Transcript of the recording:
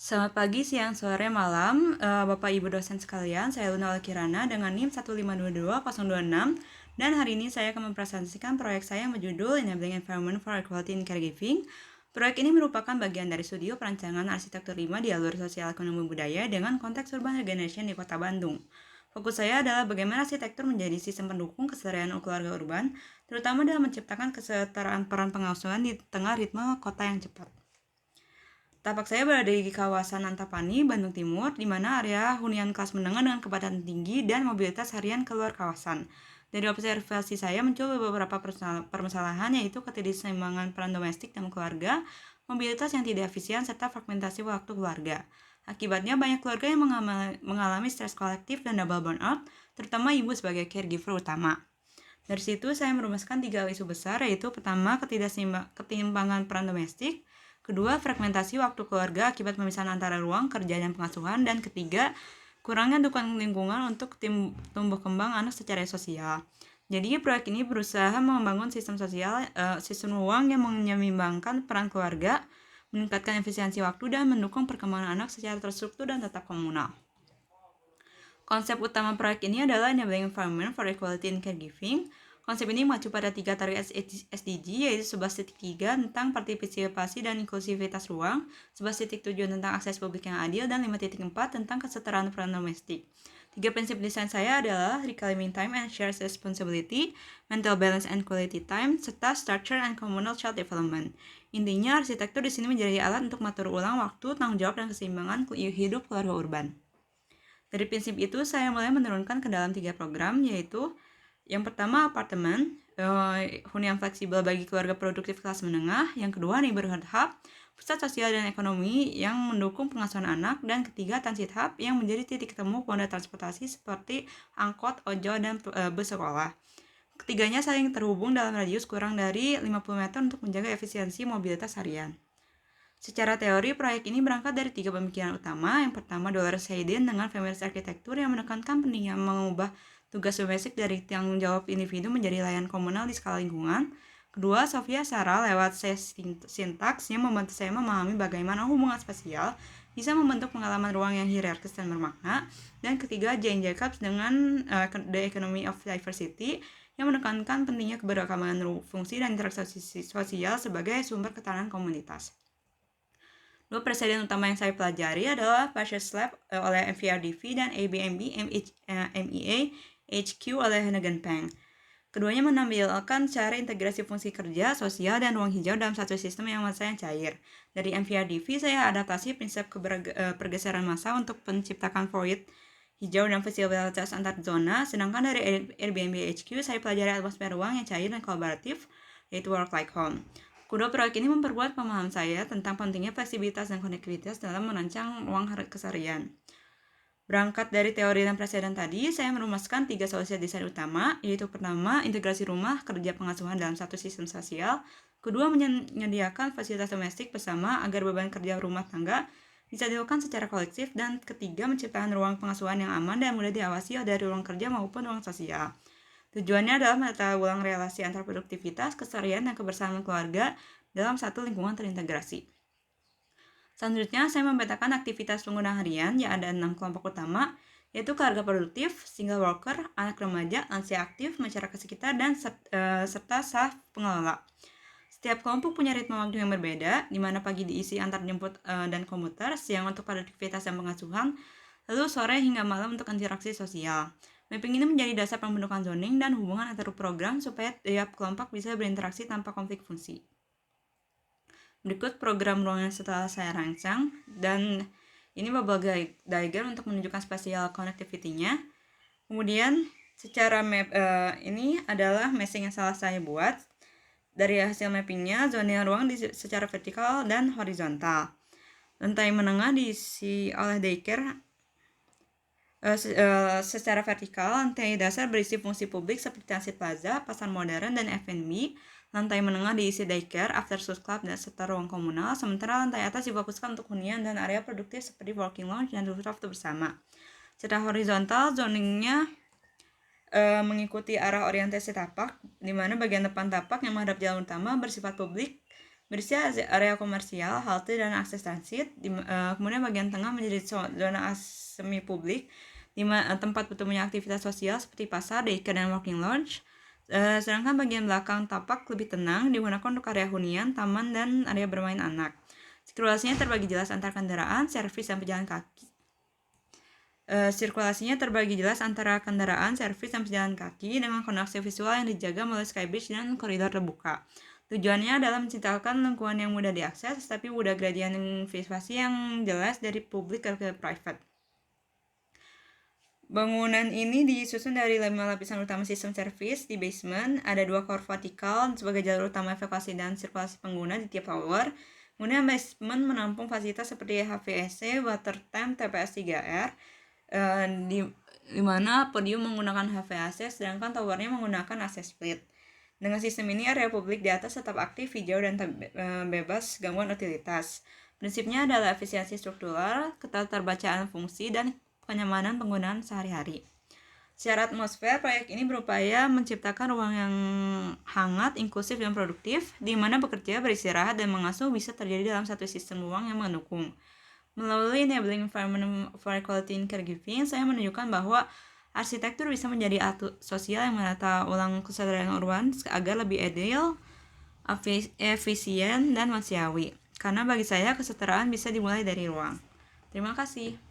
Selamat pagi, siang, sore, malam, Bapak Ibu dosen sekalian. Saya Luna Kirana dengan NIM 1522026 dan hari ini saya akan mempresentasikan proyek saya yang berjudul Enabling Environment for Equality in Caregiving. Proyek ini merupakan bagian dari studio perancangan arsitektur 5 di alur sosial ekonomi budaya dengan konteks urban regeneration di Kota Bandung. Fokus saya adalah bagaimana arsitektur menjadi sistem pendukung kesejahteraan keluarga urban, terutama dalam menciptakan kesetaraan peran pengasuhan di tengah ritme kota yang cepat. Tapak saya berada di kawasan Antapani, Bandung Timur, di mana area hunian kelas menengah dengan kepadatan tinggi dan mobilitas harian keluar kawasan. Dari observasi saya muncul beberapa permasalahan, yaitu ketidakseimbangan peran domestik dalam keluarga, mobilitas yang tidak efisien, serta fragmentasi waktu keluarga. Akibatnya banyak keluarga yang mengalami stres kolektif dan double burnout, terutama ibu sebagai caregiver utama. Dari situ saya merumuskan 3 isu besar, yaitu pertama, ketimpangan peran domestik, kedua, fragmentasi waktu keluarga akibat pemisahan antara ruang kerja dan pengasuhan, dan ketiga, kurangnya dukungan lingkungan untuk tumbuh kembang anak secara sosial. Jadi proyek ini berusaha membangun sistem ruang yang menyeimbangkan peran keluarga, meningkatkan efisiensi waktu, dan mendukung perkembangan anak secara terstruktur dan tetap komunal. Konsep utama proyek ini adalah Enabling Environment for Equality in Caregiving. Konsep ini mengacu pada 3 target SDG, yaitu 11.3 tentang partisipasi dan inklusivitas ruang, 11.7 tentang akses publik yang adil, dan 5.4 tentang kesetaraan peran domestik. 3 prinsip desain saya adalah reclaiming time and shared responsibility, mental balance and quality time, serta structure and communal child development. Intinya, arsitektur di sini menjadi alat untuk mengatur ulang waktu, tanggung jawab, dan keseimbangan hidup keluarga urban. Dari prinsip itu, saya mulai menurunkan ke dalam 3 program, yaitu yang pertama apartemen, hunian fleksibel bagi keluarga produktif kelas menengah. Yang kedua neighborhood hub, pusat sosial dan ekonomi yang mendukung pengasuhan anak. Dan ketiga transit hub yang menjadi titik temu moda transportasi seperti angkot, ojol, dan bus sekolah. Ketiganya saling terhubung dalam radius kurang dari 50 meter untuk menjaga efisiensi mobilitas harian. Secara teori, proyek ini berangkat dari 3 pemikiran utama. Yang pertama, Dolores Hayden dengan feminist arsitektur yang menekankan pentingnya mengubah tugas domestik dari tanggung jawab individu menjadi layanan komunal di skala lingkungan. Kedua, Sofia Sarah lewat sintaks yang membantu saya memahami bagaimana hubungan spasial bisa membentuk pengalaman ruang yang hierarkis dan bermakna. Dan ketiga, Jane Jacobs dengan The Economy of Diversity yang menekankan pentingnya keberagaman fungsi dan interaksi sosial sebagai sumber ketahanan komunitas. 2 presiden utama yang saya pelajari adalah Patience Lab oleh MVRDV dan ABMB MEA HQ oleh Hagen Peng. Keduanya menampilkan cara integrasi fungsi kerja, sosial, dan ruang hijau dalam satu sistem yang masa yang cair. Dari MVRDV, saya adaptasi prinsip pergeseran massa untuk menciptakan fluid hijau dan fleksibilitas antar zona, sedangkan dari Airbnb HQ, saya pelajari atmosfer ruang yang cair dan kolaboratif, yaitu work like home. Kedua proyek ini memperkuat pemahaman saya tentang pentingnya fleksibilitas dan konektivitas dalam merancang ruang keseharian. Berangkat dari teori dan presiden tadi, saya merumuskan 3 solusi desain utama, yaitu pertama, integrasi rumah kerja pengasuhan dalam satu sistem sosial. Kedua, menyediakan fasilitas domestik bersama agar beban kerja rumah tangga bisa dilakukan secara kolektif. Dan ketiga, menciptakan ruang pengasuhan yang aman dan mudah diawasi dari ruang kerja maupun ruang sosial. Tujuannya adalah menata ulang relasi antar produktivitas, keseharian, dan kebersamaan keluarga dalam satu lingkungan terintegrasi. Selanjutnya, saya memetakan aktivitas pengguna harian yang ada 6 kelompok utama, yaitu keluarga produktif, single worker, anak remaja, lansia aktif, masyarakat sekitar, dan serta staf pengelola. Setiap kelompok punya ritme waktu yang berbeda, di mana pagi diisi antar jemput dan komuter, siang untuk produktivitas dan pengasuhan, lalu sore hingga malam untuk interaksi sosial. Mapping ini menjadi dasar pembentukan zoning dan hubungan antar program supaya tiap kelompok bisa berinteraksi tanpa konflik fungsi. Berikut program ruang yang setelah saya rancang, dan ini bubble diagram untuk menunjukkan spatial connectivity-nya. Kemudian secara map ini adalah mapping yang salah saya buat. Dari hasil mappingnya, zona ruang secara vertikal dan horizontal. Lantai menengah diisi oleh daycare secara vertikal. Lantai dasar berisi fungsi publik seperti transit plaza, pasar modern, dan F&B. Lantai menengah diisi daycare, after school club, dan serta ruang komunal. Sementara lantai atas difokuskan untuk hunian dan area produktif seperti working lounge dan rooftop bersama. Secara horizontal, zoningnya mengikuti arah orientasi tapak, di mana bagian depan tapak yang menghadap jalan utama bersifat publik, berisi area komersial, halte, dan akses transit. Kemudian bagian tengah menjadi zona semi publik, tempat bertemunya aktivitas sosial seperti pasar, daycare, dan walking lodge. Sedangkan bagian belakang tapak lebih tenang, digunakan untuk area hunian, taman, dan area bermain anak. Sirkulasinya terbagi jelas antar kendaraan, servis, dan pejalan kaki. Pejalan kaki dengan koneksi visual yang dijaga melalui skybridge dan koridor terbuka. Tujuannya adalah menciptakan lingkungan yang mudah diakses, tapi mudah gradien privasi yang jelas dari publik ke private. Bangunan ini disusun dari 5 lapisan utama sistem servis di basement. Ada 2 core vertikal sebagai jalur utama evakuasi dan sirkulasi pengguna di tiap tower. Kemudian basement menampung fasilitas seperti HVAC, water tank, TPS 3R, di mana podium menggunakan HVAC, sedangkan towernya menggunakan AC split. Dengan sistem ini, area publik di atas tetap aktif, hijau, dan bebas gangguan utilitas. Prinsipnya adalah efisiensi struktural, keterbacaan fungsi, dan kenyamanan penggunaan sehari-hari. Secara atmosfer, proyek ini berupaya menciptakan ruang yang hangat, inklusif, dan produktif, di mana bekerja, beristirahat, dan mengasuh bisa terjadi dalam satu sistem ruang yang mendukung. Melalui enabling environment for equality in caregiving, saya menunjukkan bahwa arsitektur bisa menjadi alat sosial yang menata ulang kesadaran urban agar lebih adil, efisien, dan manusiawi. Karena bagi saya, kesetaraan bisa dimulai dari ruang. Terima kasih.